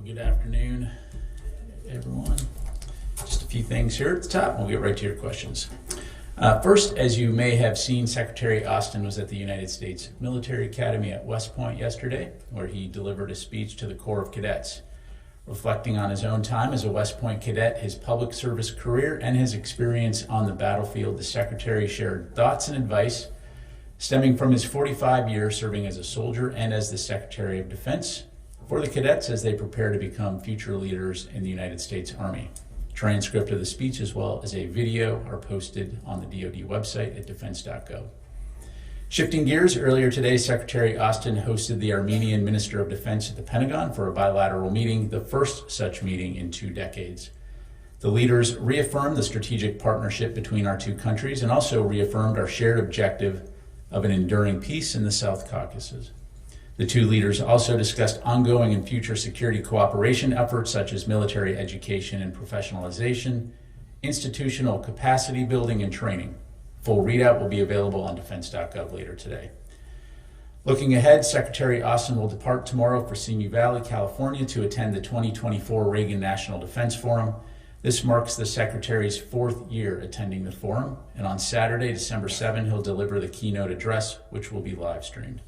Good afternoon, everyone. Just a few things here at the top, and we'll get right to your questions. First, as you may have seen, Secretary Austin was at the United States Military Academy at West Point yesterday, where he delivered a speech to the Corps of Cadets. Reflecting on his own time as a West Point cadet, his public service career, and his experience on the battlefield, the Secretary shared thoughts and advice stemming from his 45 years serving as a soldier and as the Secretary of Defense for the cadets as they prepare to become future leaders in the United States Army. Transcript of the speech as well as a video are posted on the DoD website at defense.gov. Shifting gears, earlier today, Secretary Austin hosted the Armenian Minister of Defense at the Pentagon for a bilateral meeting, the first such meeting in 2 decades. The leaders reaffirmed the strategic partnership between our two countries and also reaffirmed our shared objective of an enduring peace in the South Caucasus. The two leaders also discussed ongoing and future security cooperation efforts such as military education and professionalization, institutional capacity building and training. Full readout will be available on defense.gov later today. Looking ahead, Secretary Austin will depart tomorrow for Simi Valley, California to attend the 2024 Reagan National Defense Forum. This marks the Secretary's 4th year attending the forum, and on Saturday, December 7, he'll deliver the keynote address, which will be live streamed.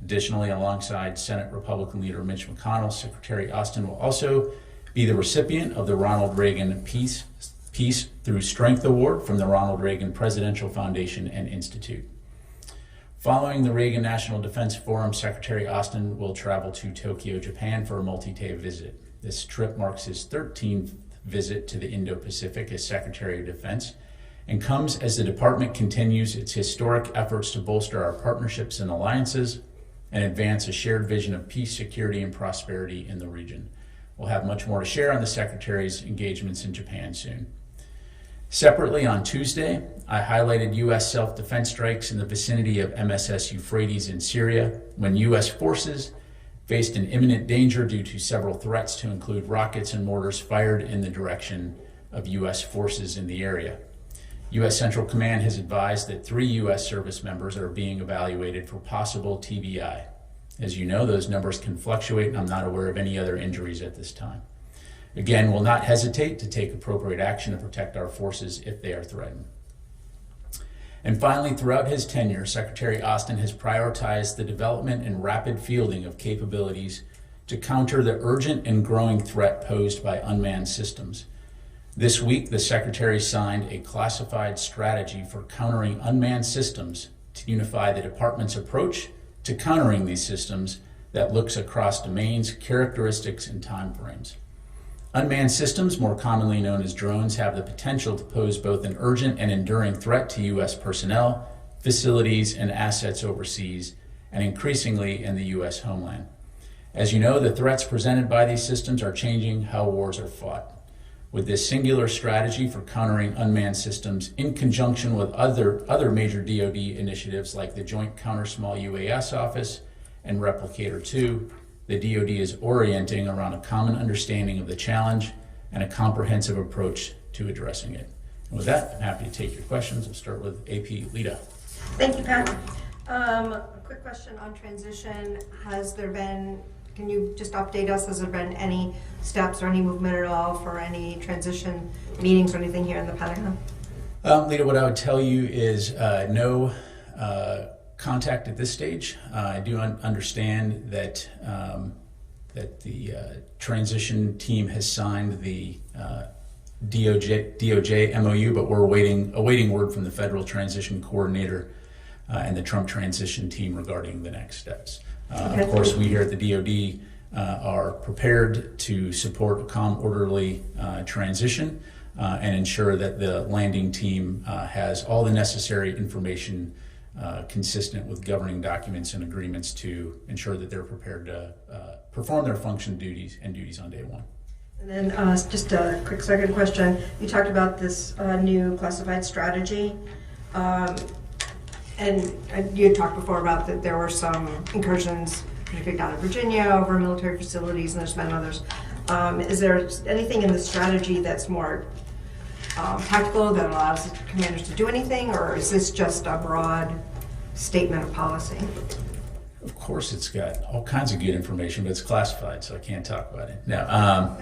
Additionally, alongside Senate Republican leader Mitch McConnell, Secretary Austin will also be the recipient of the Ronald Reagan Peace Through Strength Award from the Ronald Reagan Presidential Foundation and Institute. Following the Reagan National Defense Forum, Secretary Austin will travel to Tokyo, Japan for a multi-day visit. This trip marks his 13th visit to the Indo-Pacific as Secretary of Defense and comes as the department continues its historic efforts to bolster our partnerships and alliances and advance a shared vision of peace, security, and prosperity in the region. We'll have much more to share on the Secretary's engagements in Japan soon. Separately, on Tuesday, I highlighted U.S. self-defense strikes in the vicinity of MSS Euphrates in Syria when U.S. forces faced an imminent danger due to several threats to include rockets and mortars fired in the direction of U.S. forces in the area. U.S. Central Command has advised that 3 U.S. service members are being evaluated for possible TBI. As you know, those numbers can fluctuate, and I'm not aware of any other injuries at this time. Again, we'll not hesitate to take appropriate action to protect our forces if they are threatened. And finally, throughout his tenure, Secretary Austin has prioritized the development and rapid fielding of capabilities to counter the urgent and growing threat posed by unmanned systems. This week, the Secretary signed a classified strategy for countering unmanned systems to unify the department's approach to countering these systems that looks across domains, characteristics, and timeframes. Unmanned systems, more commonly known as drones, have the potential to pose both an urgent and enduring threat to U.S. personnel, facilities, and assets overseas, and increasingly in the U.S. homeland. As you know, the threats presented by these systems are changing how wars are fought. With this singular strategy for countering unmanned systems in conjunction with other major DoD initiatives like the Joint Counter Small UAS Office and Replicator 2, the DoD is orienting around a common understanding of the challenge and a comprehensive approach to addressing it. And with that, I'm happy to take your questions. We'll start with AP Lita. Thank you, Pat. A quick question on transition. Can you just update us? Has there been any steps or any movement at all for any transition meetings or anything here in the Pentagon? Lita, what I would tell you is no contact at this stage. I do understand that the transition team has signed the DOJ MOU, but we're awaiting word from the Federal Transition Coordinator and the Trump transition team regarding the next steps. Of course, we here at the DoD are prepared to support a calm, orderly transition and ensure that the landing team has all the necessary information consistent with governing documents and agreements to ensure that they're prepared to perform their function duties on day one. And then just a quick second question. You talked about this new classified strategy. And you had talked before about that there were some incursions, particularly down in Virginia, over military facilities, and there's been others. Is there anything in the strategy that's more tactical that allows commanders to do anything, or is this just a broad statement of policy? Of course, it's got all kinds of good information, but it's classified, so I can't talk about it. No.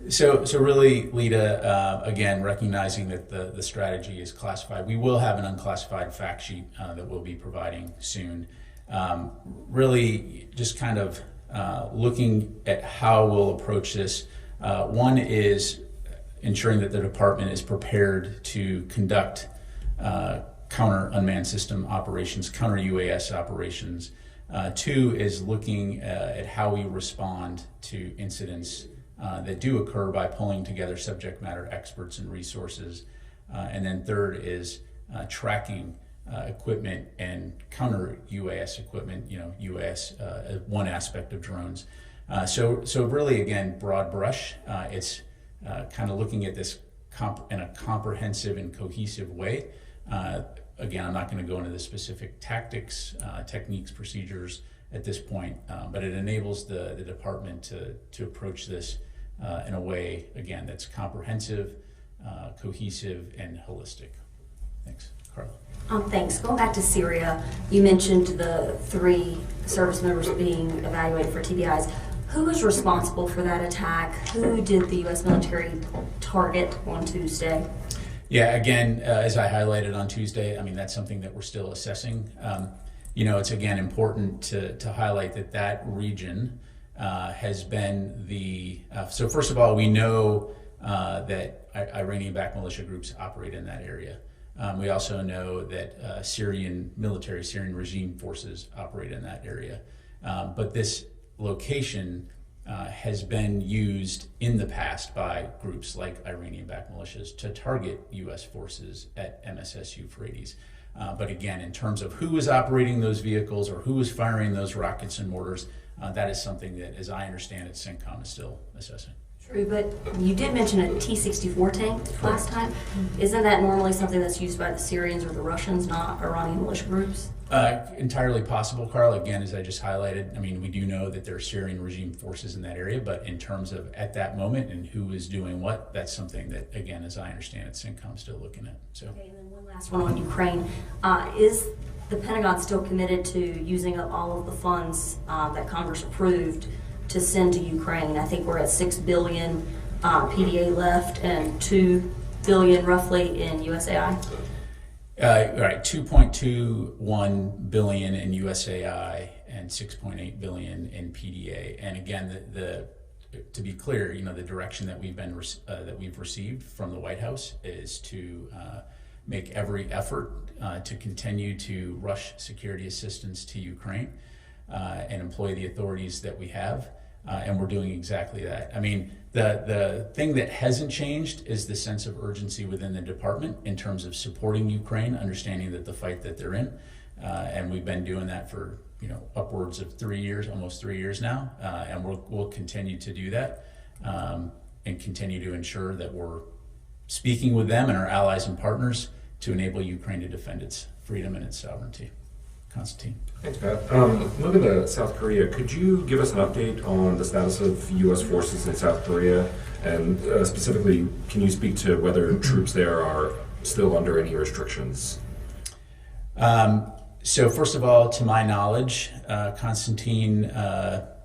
So really, Lita, again, recognizing that the strategy is classified, we will have an unclassified fact sheet that we'll be providing soon. Really, just kind of looking at how we'll approach this. One is ensuring that the department is prepared to conduct counter unmanned system operations, counter UAS operations. Two is looking at how we respond to incidents that do occur by pulling together subject matter experts and resources. And then third is tracking equipment and counter UAS equipment, UAS, one aspect of drones. So really, again, broad brush. It's kind of looking at this in a comprehensive and cohesive way. Again, I'm not going to go into the specific tactics, techniques, procedures at this point, but it enables the department to approach this in a way, again, that's comprehensive, cohesive, and holistic. Thanks. Carla. Thanks. Going back to Syria, you mentioned the 3 service members being evaluated for TBIs. Who was responsible for that attack? Who did the U.S. military target on Tuesday? Yeah, again, as I highlighted on Tuesday, I mean, that's something that we're still assessing. It's, again, important to highlight that region has been so first of all, we know that Iranian-backed militia groups operate in that area. We also know that Syrian regime forces operate in that area. But this location has been used in the past by groups like Iranian-backed militias to target U.S. forces at MSS Euphrates. But again, in terms of who is operating those vehicles or who is firing those rockets and mortars, that is something that, as I understand it, CENTCOM is still assessing. True, but you did mention a T-64 tank last time. Isn't that normally something that's used by the Syrians or the Russians, not Iranian militia groups? Entirely possible, Carl. Again, as I just highlighted, I mean, we do know that there are Syrian regime forces in that area, but in terms of at that moment and who is doing what, that's something that, again, as I understand it, CENTCOM is still looking at. So. Okay, and then one last one on Ukraine. Is the Pentagon still committed to using up all of the funds that Congress approved to send to Ukraine? I think we're at $6 billion PDA left and $2 billion roughly in USAI. Right, 2.21 billion in USAI and 6.8 billion in PDA. And again, to be clear, the direction that we've received from the White House is to make every effort to continue to rush security assistance to Ukraine and employ the authorities that we have. And we're doing exactly that. I mean, the thing that hasn't changed is the sense of urgency within the department in terms of supporting Ukraine, understanding that the fight that they're in, and we've been doing that for upwards of 3 years, almost 3 years now, and we'll continue to do that and continue to ensure that we're speaking with them and our allies and partners to enable Ukraine to defend its freedom and its sovereignty. Constantine. Thanks, Pat. Moving to South Korea, could you give us an update on the status of U.S. forces in South Korea? And specifically, can you speak to whether troops there are still under any restrictions? So first of all, to my knowledge, Constantine,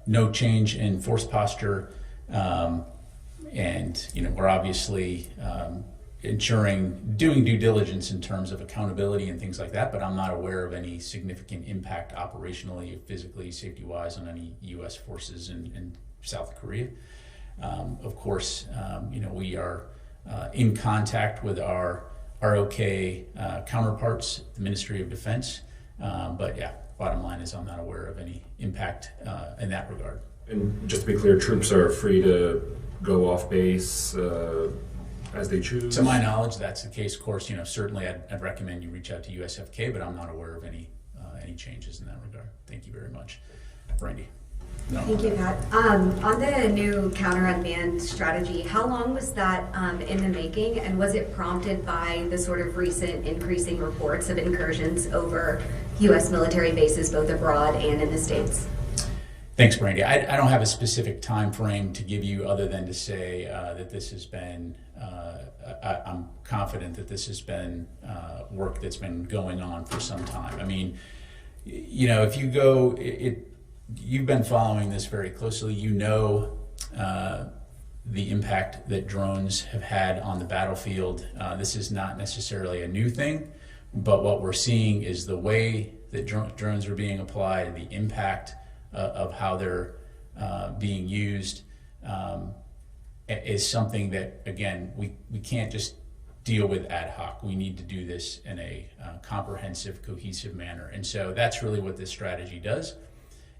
no change in force posture. And, we're obviously doing due diligence in terms of accountability and things like that, but I'm not aware of any significant impact operationally, physically, safety-wise on any U.S. forces in South Korea. Of course, we are in contact with our ROK counterparts, the Ministry of Defense, but yeah, bottom line is I'm not aware of any impact in that regard. And just to be clear, troops are free to go off base as they choose? To my knowledge, that's the case. Of course, certainly I'd recommend you reach out to USFK, but I'm not aware of any changes in that regard. Thank you very much. Brandy. No. Thank you, Pat. On the new counter-unmanned strategy, how long was that in the making, and was it prompted by the sort of recent increasing reports of incursions over U.S. military bases, both abroad and in the States? Thanks, Brandy. I don't have a specific time frame to give you other than to say that this has been, I'm confident that this has been work that's been going on for some time. I mean, You know, if you go, you've been following this very closely. You know the impact that drones have had on the battlefield. This is not necessarily a new thing, but what we're seeing is the way that drones are being applied, the impact of how they're being used is something that, again, we can't just deal with ad hoc. We need to do this in a comprehensive, cohesive manner. And so that's really what this strategy does,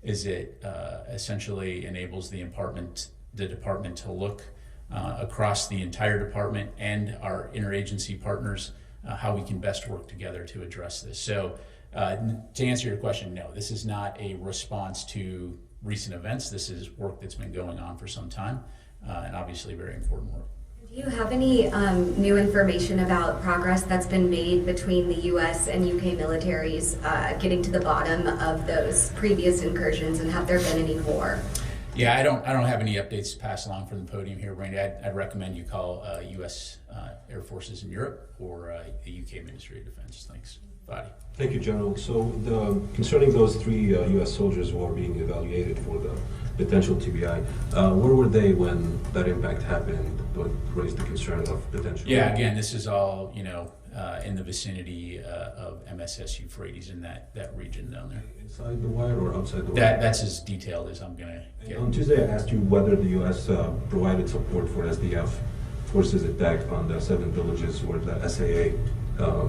is it essentially enables the department to look across the entire department and our interagency partners how we can best work together to address this. So to answer your question, no, this is not a response to recent events. This is work that's been going on for some time, and obviously very important work. Do you have any new information about progress that's been made between the U.S. and UK militaries getting to the bottom of those previous incursions, and have there been any more? Yeah, I don't have any updates to pass along from the podium here, Brandy. I'd recommend you call U.S. Air Forces in Europe or the UK Ministry of Defense. Thanks, Fadi. Thank you, General. So concerning those 3 U.S. soldiers who are being evaluated for the potential TBI, where were they when that impact happened? What raised the concern of potential? Yeah, again, this is all, you know, in the vicinity of MSS Euphrates in that region down there. Inside the wire or outside the wire? That's as detailed as I'm going to get. On Tuesday, I asked you whether the U.S. Provided support for SDF forces attack on the 7 villages where the SAA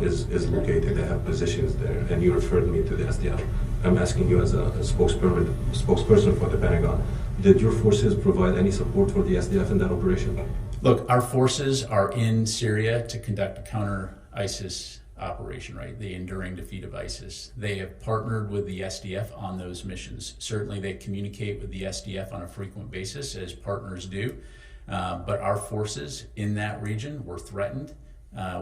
is located. They have positions there, and you referred me to the SDF. I'm asking you as a spokesperson for the Pentagon. Did your forces provide any support for the SDF in that operation? Look, our forces are in Syria to conduct a counter-ISIS operation, right? The enduring defeat of ISIS. They have partnered with the SDF on those missions. Certainly they communicate with the SDF on a frequent basis, as partners do. But our forces in that region were threatened.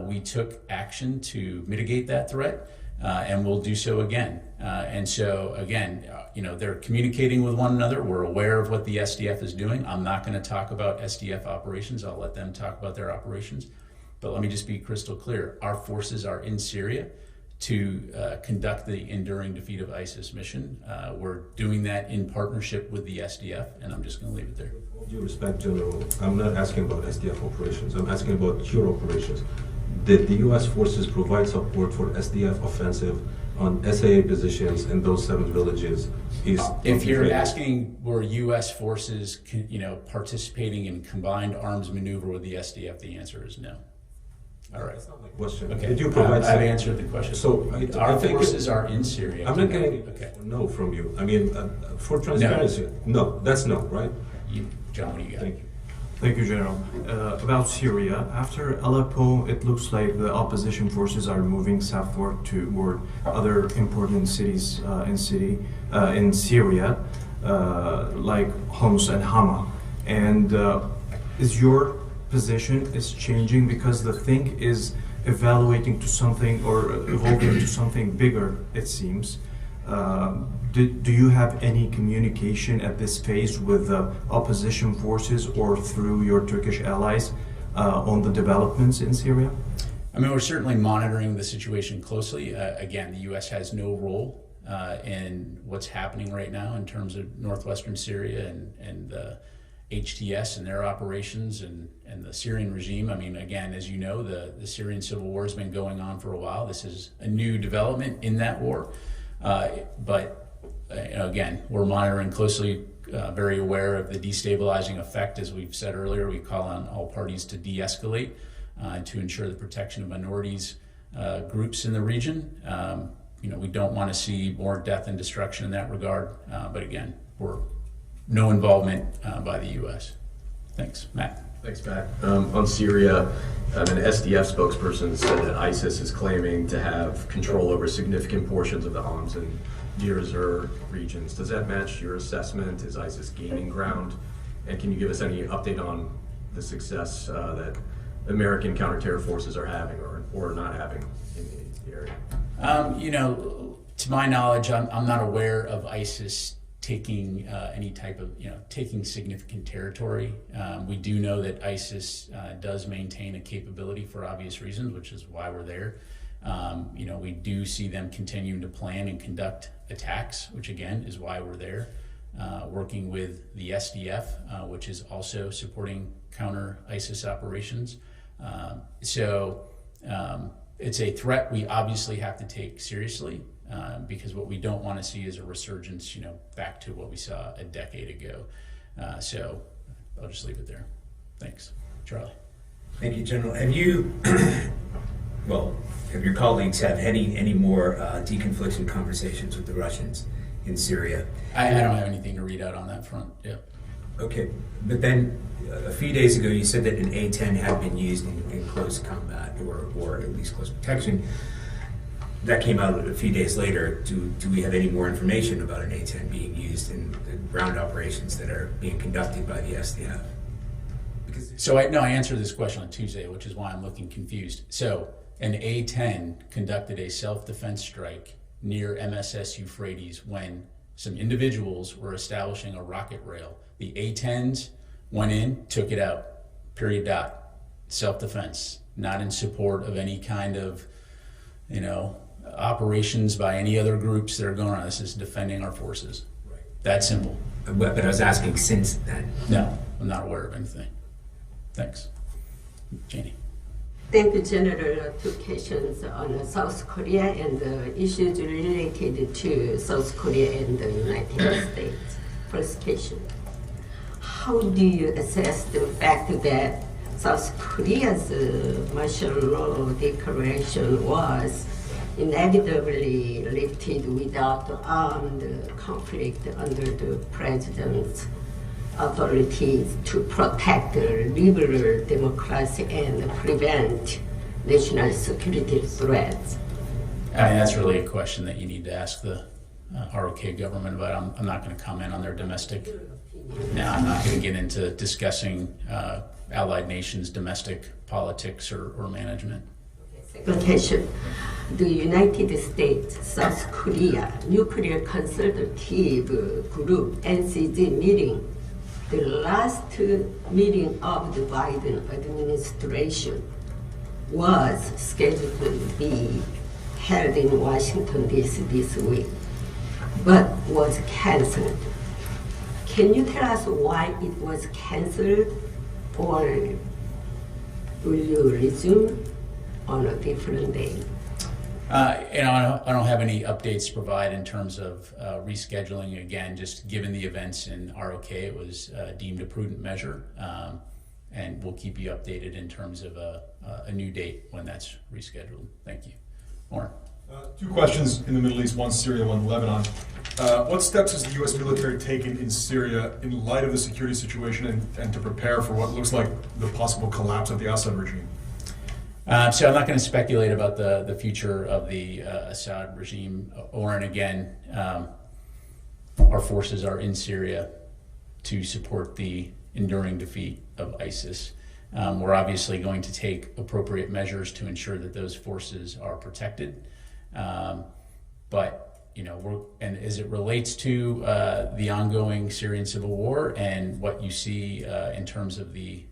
We took action to mitigate that threat, and we'll do so again. And so, again, you know, they're communicating with one another. We're aware of what the SDF is doing. I'm not going to talk about SDF operations. I'll let them talk about their operations. But let me just be crystal clear. Our forces are in Syria to conduct the enduring defeat of ISIS mission. We're doing that in partnership with the SDF, and I'm just going to leave it there. With all due respect, General, I'm not asking about SDF operations. I'm asking about your operations. Did the U.S. forces provide support for SDF offensive on SAA positions in those 7 villages east? If you're asking were U.S. forces, you know, participating in combined arms maneuver with the SDF, the answer is no. All right. That's not my question. Okay. Did you provide I've answered the question. So our forces are in Syria. I'm not getting Okay. no from you. I mean, for transparency, no, that's no, right? John, what do you got? Thank you. Thank you, General. About Syria, after Aleppo, it looks like the opposition forces are moving southward toward other important cities in Syria, like Homs and Hama. And is your position is changing because the thing is evaluating to something or evolving to something bigger, it seems. Do you have any communication at this phase with the opposition forces or through your Turkish allies on the developments in Syria? I mean, we're certainly monitoring the situation closely. Again, the U.S. has no role in what's happening right now in terms of northwestern Syria and HTS and their operations and the Syrian regime. I mean, again, as you know, the Syrian civil war has been going on for a while. This is a new development in that war. But again, we're monitoring closely, very aware of the destabilizing effect. As we've said earlier, we call on all parties to de-escalate to ensure the protection of minorities groups in the region. You know, we don't want to see more death and destruction in that regard. But again, we're no involvement by the U.S. Thanks, Matt. Thanks, Matt. On Syria, an SDF spokesperson said that ISIS is claiming to have control over significant portions of the Homs and Deir ez-Zor regions. Does that match your assessment? Is ISIS gaining ground? And can you give us any update on the success that American counterterror forces are having or not having in the area? You know, to my knowledge, I'm not aware of ISIS taking any type of, taking significant territory. We do know that ISIS does maintain a capability for obvious reasons, which is why we're there. We do see them continuing to plan and conduct attacks, which again is why we're there, working with the SDF, which is also supporting counter ISIS operations. It's a threat we obviously have to take seriously, because what we don't want to see is a resurgence, back to what we saw a decade ago. So I'll just leave it there. Thanks. Charlie. Thank you, General. Have you, have your colleagues had any more deconfliction conversations with the Russians in Syria? I don't have anything to read out on that front. Yeah. Okay, but then a few days ago you said that an A-10 had been used in close combat or at least close protection. That came out a few days later. Do we have any more information about an A-10 being used in the ground operations that are being conducted by the SDF? I answered this question on Tuesday, which is why I'm looking confused. So an A-10 conducted a self-defense strike near MSS Euphrates when some individuals were establishing a rocket rail. The A-10s went in, took it out, period, dot. Self-defense, not in support of any kind of, operations by any other groups that are going on. This is defending our forces. Right. That simple. But I was asking since then. No, I'm not aware of anything. Thanks. Janie. Thank you, General. Two questions on South Korea and issues related to South Korea and the United States. First question. How do you assess the fact that South Korea's martial law declaration was inevitably lifted without armed conflict under the president's authorities to protect liberal democracy and prevent national security threats? That's really a question that you need to ask the ROK government about. I'm not going to comment on their domestic. No, I'm not going to get into discussing allied nations' domestic politics or management. Second question. The United States, South Korea Nuclear Consultative Group, NCG meeting, the last meeting of the Biden administration was scheduled to be held in Washington, D.C. this week, but was canceled. Can you tell us why it was canceled, or will you resume on a different day? I don't have any updates to provide in terms of rescheduling. Again, just given the events in ROK, it was deemed a prudent measure, and we'll keep you updated in terms of a new date when that's rescheduled. Thank you. Warren. Two questions in the Middle East, one Syria, one Lebanon. What steps has the U.S. military taken in Syria in light of the security situation and to prepare for what looks like the possible collapse of the Assad regime? So I'm not going to speculate about the future of the Assad regime. Oren, again, our forces are in Syria to support the enduring defeat of ISIS. We're obviously going to take appropriate measures to ensure that those forces are protected. But and as it relates to the ongoing Syrian civil war and what you see in terms of the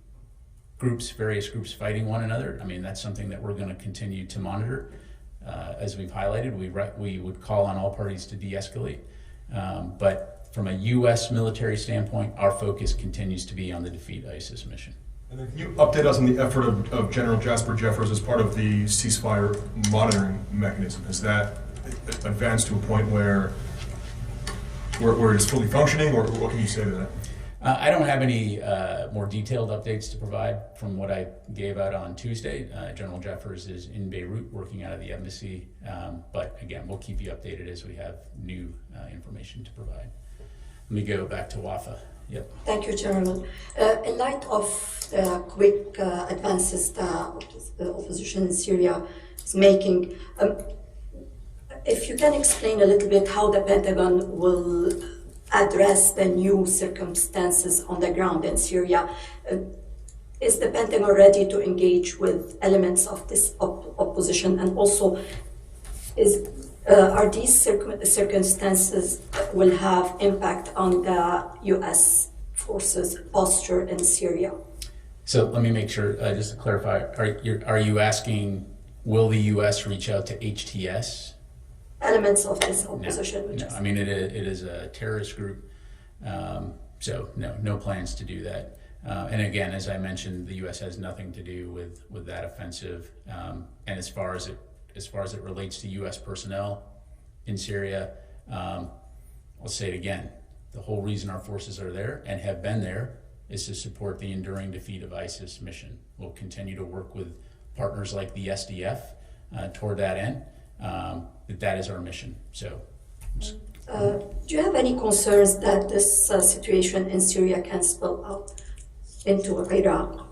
various groups fighting one another, that's something that we're going to continue to monitor. As we've highlighted, we would call on all parties to de-escalate. But from a U.S. military standpoint, our focus continues to be on the defeat ISIS mission. And then can you update us on the effort of General Jasper Jeffers as part of the ceasefire monitoring mechanism? Has that advanced to a point where it's fully functioning, or what can you say to that? I don't have any more detailed updates to provide from what I gave out on Tuesday. General Jeffers is in Beirut working out of the embassy. But again, we'll keep you updated as we have new information to provide. Let me go back to Wafa. Yep. Thank you, General. In light of the quick advances that the opposition in Syria is making, if you can explain a little bit how the Pentagon will address the new circumstances on the ground in Syria. Is the Pentagon ready to engage with elements of this opposition? And also, are these circumstances will have impact on the U.S. forces posture in Syria? So let me make sure, just to clarify, are you asking, will the U.S. reach out to HTS? elements of this opposition? No, I mean, it is a terrorist group, so no plans to do that. And again, as I mentioned, the U.S. has nothing to do with that offensive. And as far as it relates to U.S. personnel in Syria, I'll say it again: the whole reason our forces are there and have been there is to support the enduring defeat of ISIS mission. We'll continue to work with partners like the SDF toward that end. That is our mission. So. Do you have any concerns that this situation in Syria can spill out into Iraq?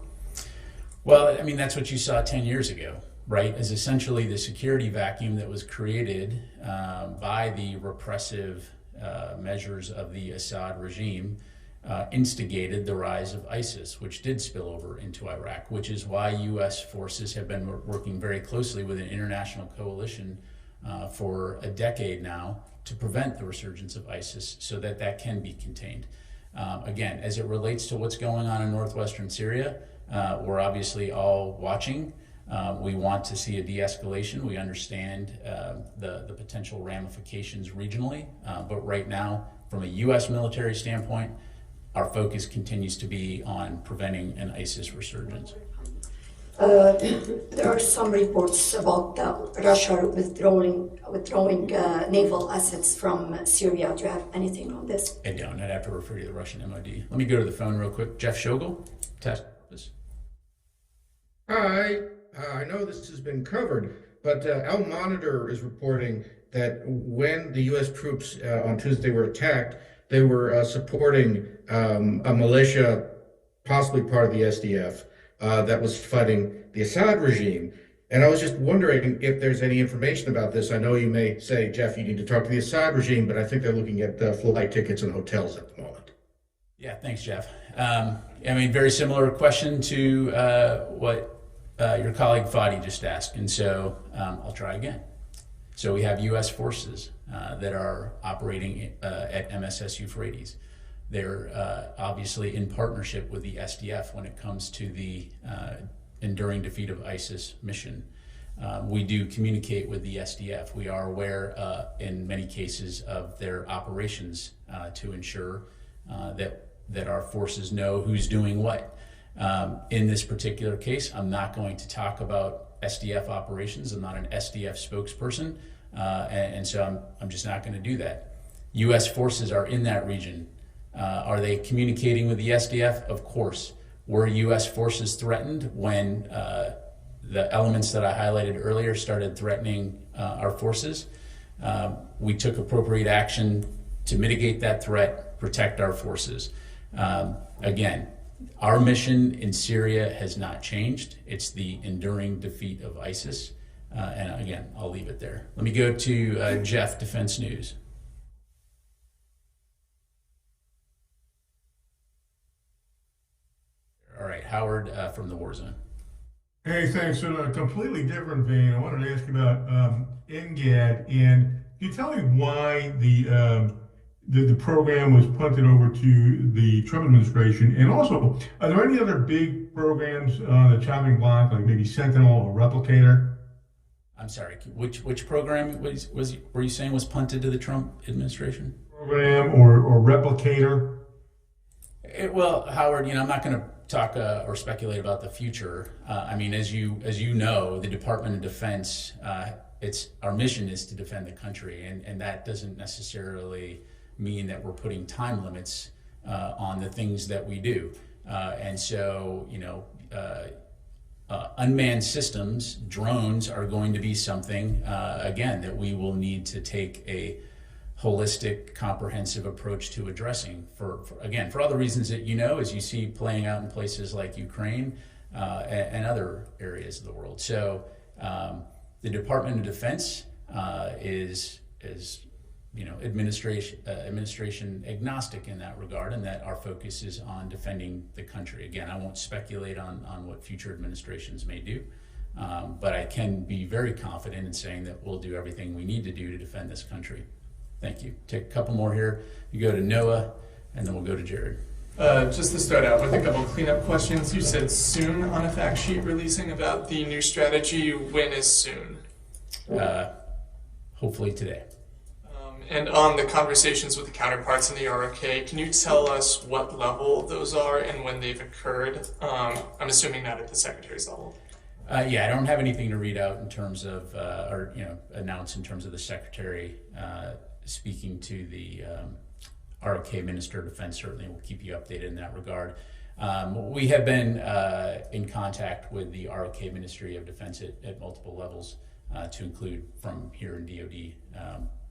Well, I mean, that's what you saw 10 years ago, right? Is essentially the security vacuum that was created by the repressive measures of the Assad regime instigated the rise of ISIS, which did spill over into Iraq, which is why U.S. forces have been working very closely with an international coalition for a decade now to prevent the resurgence of ISIS so that can be contained. Again, as it relates to what's going on in northwestern Syria, we're obviously all watching. We want to see a de-escalation. We understand the potential ramifications regionally, but right now, from a U.S. military standpoint, our focus continues to be on preventing an ISIS resurgence. There are some reports about Russia withdrawing naval assets from Syria. Do you have anything on this? I don't. I'd have to refer you to the Russian MOD. Let me go to the phone real quick. Jeff Shogel, test this. Hi. I know this has been covered, but Al Monitor is reporting that when the U.S. troops on Tuesday were attacked, they were supporting a militia, possibly part of the SDF, that was fighting the Assad regime. And I was just wondering if there's any information about this. I know you may say, Jeff, you need to talk to the Assad regime, but I think they're looking at flight tickets and hotels at the moment. Yeah, thanks, Jeff. I mean, very similar question to what your colleague Fadi just asked, and so I'll try again. So we have U.S. forces that are operating at MSS Euphrates. They're obviously in partnership with the SDF when it comes to the enduring defeat of ISIS mission. We do communicate with the SDF. We are aware in many cases of their operations to ensure that our forces know who's doing what. In this particular case, I'm not going to talk about SDF operations. I'm not an SDF spokesperson, and so I'm just not going to do that. U.S. forces are in that region. Are they communicating with the SDF? Of course. Were U.S. forces threatened when the elements that I highlighted earlier started threatening our forces? We took appropriate action to mitigate that threat, protect our forces. Again, our mission in Syria has not changed. It's the enduring defeat of ISIS. And again, I'll leave it there. Let me go to Jeff, Defense News. All right, Howard from the War Zone. Hey, thanks. In a completely different vein, I wanted to ask you about NGAD, and can you tell me why the program was punted over to the Trump administration? And also, are there any other big programs on the chopping block, like maybe Sentinel or Replicator? I'm sorry, which program were you saying was punted to the Trump administration? Program or Replicator? Well, Howard, I'm not going to talk or speculate about the future. I mean, as you know, the Department of Defense, our mission is to defend the country, and that doesn't necessarily mean that we're putting time limits on the things that we do. And so, unmanned systems, drones, are going to be something, again, that we will need to take a holistic, comprehensive approach to addressing for all the reasons that as you see playing out in places like Ukraine and other areas of the world. So the Department of Defense is administration agnostic in that regard, and that our focus is on defending the country. Again, I won't speculate on what future administrations may do, but I can be very confident in saying that we'll do everything we need to do to defend this country. Thank you. Take a couple more here. You go to Noah, and then we'll go to Jared. Just to start out with a couple cleanup questions. You said soon on a fact sheet releasing about the new strategy. When is soon? hopefully today. And on the conversations with the counterparts in the ROK, can you tell us what level those are and when they've occurred? I'm assuming not at the Secretary's level. Yeah, I don't have anything to read out in terms of, or announce in terms of the Secretary speaking to the ROK Minister of Defense. Certainly, we'll keep you updated in that regard. We have been in contact with the ROK Ministry of Defense at multiple levels, to include from here in DoD.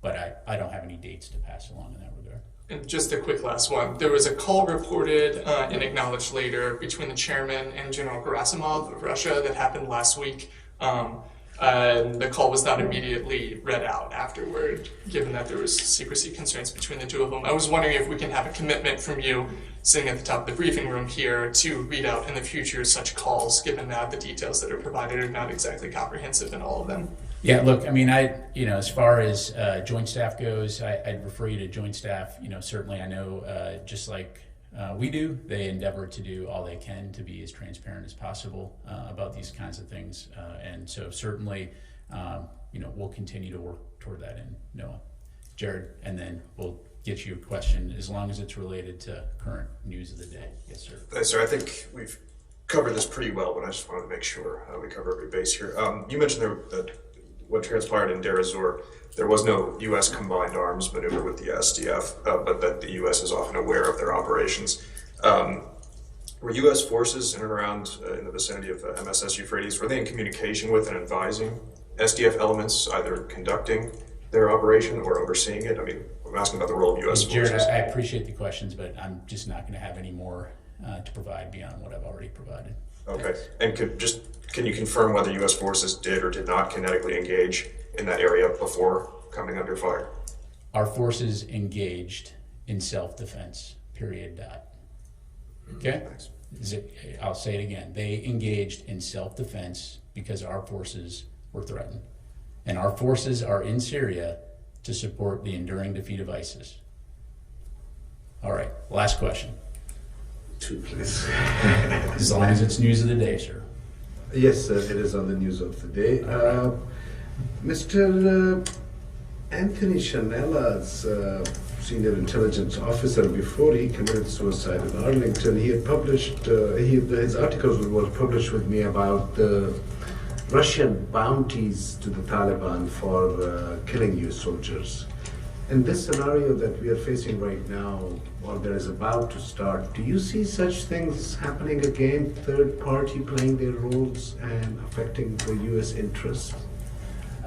But I don't have any dates to pass along in that regard. And just a quick last one. There was a call reported and acknowledged later between the chairman and General Gerasimov of Russia that happened last week. And the call was not immediately read out afterward, given that there was secrecy concerns between the two of them. I was wondering if we can have a commitment from you, sitting at the top of the briefing room here, to read out in the future such calls, given that the details that are provided are not exactly comprehensive in all of them. Yeah, look, I mean, as far as Joint Staff goes, I'd refer you to Joint Staff. Certainly I know, just like we do, they endeavor to do all they can to be as transparent as possible about these kinds of things. And so certainly, we'll continue to work toward that in NOAA. Jared, and then we'll get you a question as long as it's related to current news of the day. Yes, sir. Thanks, sir. I think we've covered this pretty well, but I just wanted to make sure we cover every base here. You mentioned that what transpired in Deir ez-Zor, there was no U.S. combined arms maneuver with the SDF, but that the U.S. is often aware of their operations. Were U.S. forces in and around in the vicinity of MSS Euphrates, were they in communication with and advising SDF elements, either conducting their operation or overseeing it? I mean, I'm asking about the role of U.S. Jared, forces. I appreciate the questions, but I'm just not going to have any more to provide beyond what I've already provided. Okay, and can you confirm whether U.S. forces did or did not kinetically engage in that area before coming under fire? Our forces engaged in self-defense, period, dot. Okay? I'll say it again. They engaged in self-defense because our forces were threatened. And our forces are in Syria to support the enduring defeat of ISIS. All right, last question. Two, please. As long as it's news of the day, sir. Yes, sir, it is on the news of the day. Mr. Anthony Chanella's senior intelligence officer, before he committed suicide in Arlington, he had published, his articles were published with me about the Russian bounties to the Taliban for killing U.S. soldiers. In this scenario that we are facing right now, or there is about to start, do you see such things happening again, third party playing their roles and affecting the U.S. interests?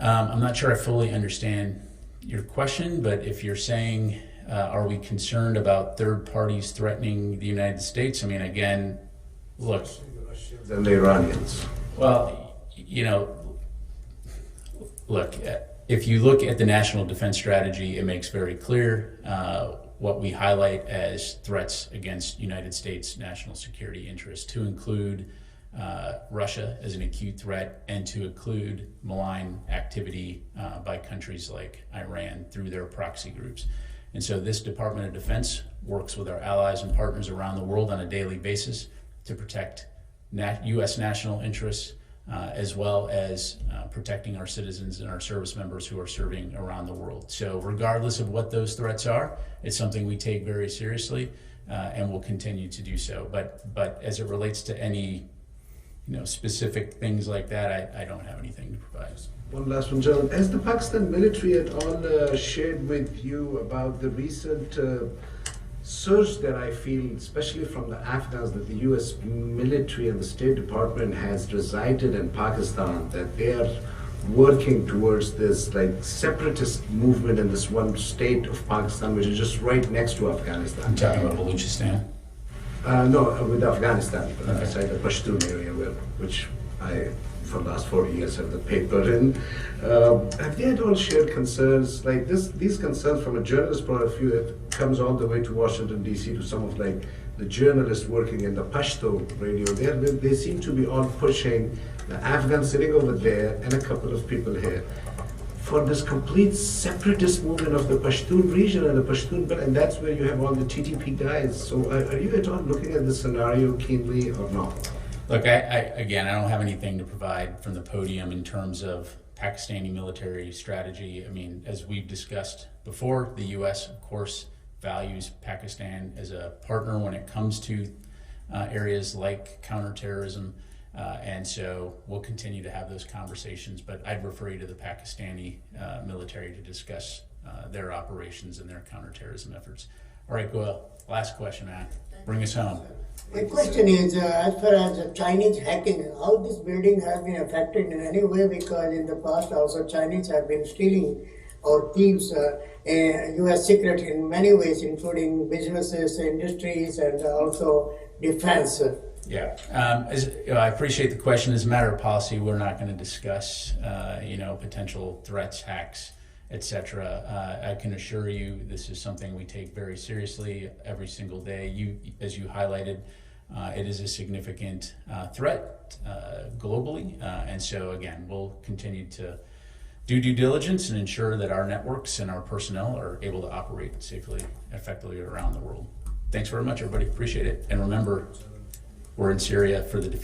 I'm not sure I fully understand your question, but if you're saying, are we concerned about third parties threatening the United States? I mean, again, look. The Russians and the Iranians. Well, look, if you look at the National Defense Strategy, it makes very clear what we highlight as threats against United States national security interests, to include Russia as an acute threat and to include malign activity by countries like Iran through their proxy groups. And so this Department of Defense works with our allies and partners around the world on a daily basis to protect U.S. national interests, as well as protecting our citizens and our service members who are serving around the world. So regardless of what those threats are, it's something we take very seriously and will continue to do so. But as it relates to any specific things like that, I don't have anything to provide. One last one, John. Has the Pakistan military at all shared with you about the recent surge that I feel, especially from the Afghans, that the U.S. military and the State Department has resided in Pakistan, that they are working towards this separatist movement in this one state of Pakistan, which is just right next to Afghanistan? I'm talking about Baluchistan? No, with Afghanistan, outside the Pashtun area, which I, for the last 40 years, have the paper in. Have they at all shared concerns like this? These concerns, from a journalist point of view, it comes all the way to Washington, D.C., to some of the journalists working in the Pashto radio. They seem to be all pushing the Afghans sitting over there and a couple of people here for this complete separatist movement of the Pashtun region and the Pashtun belt, and that's where you have all the TTP guys. So are you at all looking at this scenario keenly or not? Look, I don't have anything to provide from the podium in terms of Pakistani military strategy. I mean, as we've discussed before, the U.S. of course values Pakistan as a partner when it comes to areas like counterterrorism, and so we'll continue to have those conversations. But I'd refer you to the Pakistani military to discuss their operations and their counterterrorism efforts. All right, Goel, last question, man. Bring us home. My question is, as far as the Chinese hacking, how this building has been affected in any way? Because in the past also Chinese have been stealing or thieves U.S. secret in many ways, including businesses, industries, and also defense. Yeah, I appreciate the question. As a matter of policy, we're not going to discuss, potential threats, hacks, etc. I can assure you this is something we take very seriously every single day. As you highlighted, it is a significant threat globally, and so again, we'll continue to do due diligence and ensure that our networks and our personnel are able to operate safely and effectively around the world. Thanks very much, everybody. Appreciate it. And remember, we're in Syria for the defense.